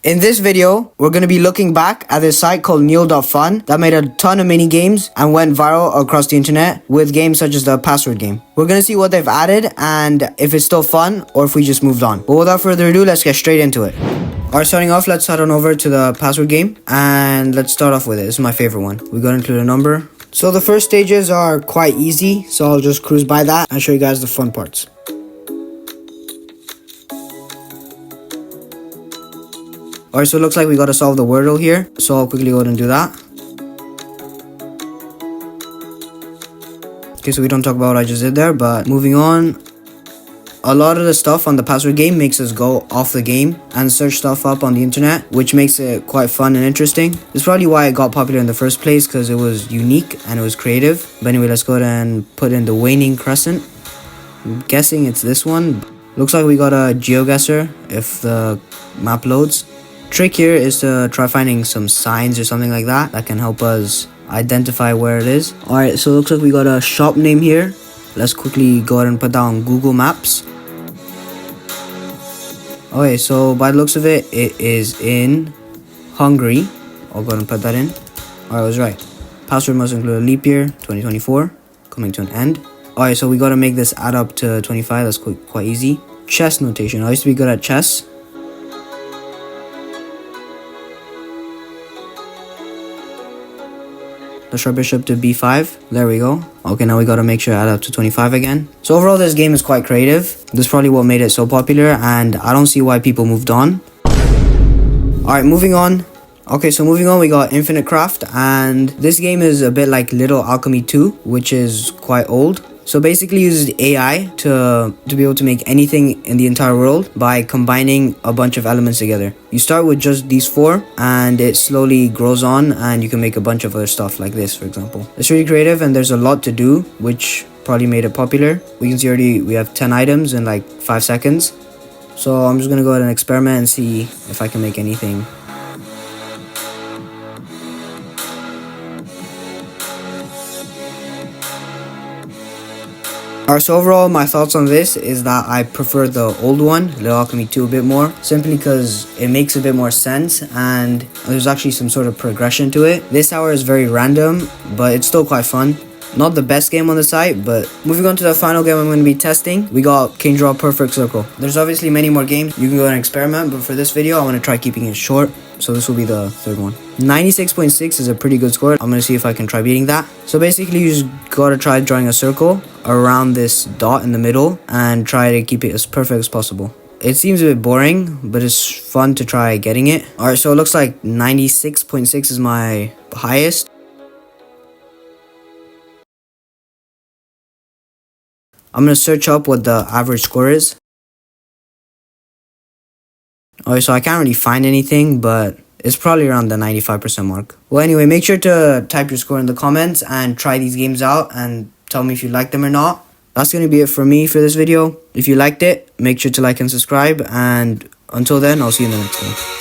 In this video, we're going to be looking back at this site called Neal.fun that made a ton of mini games and went viral across the internet with games such as the password game. We're going to see what they've added and if it's still fun or if we just moved on. But without further ado, let's get straight into it. Alright, starting off, let's head on over to the password game and let's start off with it. This is my favorite one. We got to include a number. So the first stages are quite easy, so I'll just cruise by that and show you guys the fun parts. Alright, so it looks like we gotta solve the Wordle here, so I'll quickly go ahead and do that. Okay, so we don't talk about what I just did there, but moving on. A lot of the stuff on the password game makes us go off the game and search stuff up on the internet, which makes it quite fun and interesting. That's probably why it got popular in the first place, because it was unique and it was creative. But anyway, let's go ahead and put in the waning crescent. I'm guessing it's this one. Looks like we got a GeoGuessr if the map loads. Trick here is to try finding some signs or something like that can help us identify where it is. Alright, so it looks like we got a shop name here. Let's quickly go ahead and put down Google Maps. Okay, so by the looks of it, it is in Hungary. I'll go ahead and put that in. Alright, I was right. Password must include a leap year, 2024, coming to an end. Alright, so we gotta make this add up to 25. That's quite easy. Chess notation. I used to be good at chess. Let's try bishop to b5. There we go. Okay, now we gotta make sure I add up to 25 again. So overall, this game is quite creative. This is probably what made it so popular, and I don't see why people moved on. Alright, moving on. Okay, so moving on, we got InfiniteCraft, and this game is a bit like Little Alchemy 2, which is quite old. So basically uses AI to be able to make anything in the entire world by combining a bunch of elements together. You start with just these four and it slowly grows on and you can make a bunch of other stuff like this, for example. It's really creative and there's a lot to do, which probably made it popular. We can see already we have 10 items in like 5 seconds. So I'm just going to go ahead and experiment and see if I can make anything. Alright, so overall my thoughts on this is that I prefer the old one, Little Alchemy 2, a bit more, simply because it makes a bit more sense and there's actually some sort of progression to it. This hour is very random, but it's still quite fun. Not the best game on the site, but moving on to the final game I'm going to be testing, we got King Draw Perfect Circle. There's obviously many more games you can go and experiment, but for this video I want to try keeping it short, so this will be the third one. 96.6 is a pretty good score. I'm going to see if I can try beating that. So basically you just got to try drawing a circle around this dot in the middle and try to keep it as perfect as possible. It seems a bit boring, but it's fun to try getting it. Alright, so it looks like 96.6 is my highest. I'm going to search up what the average score is. Alright, so I can't really find anything, but it's probably around the 95% mark. Well, anyway, make sure to type your score in the comments and try these games out and tell me if you like them or not. That's going to be it for me for this video. If you liked it, make sure to like and subscribe, and until then, I'll see you in the next one.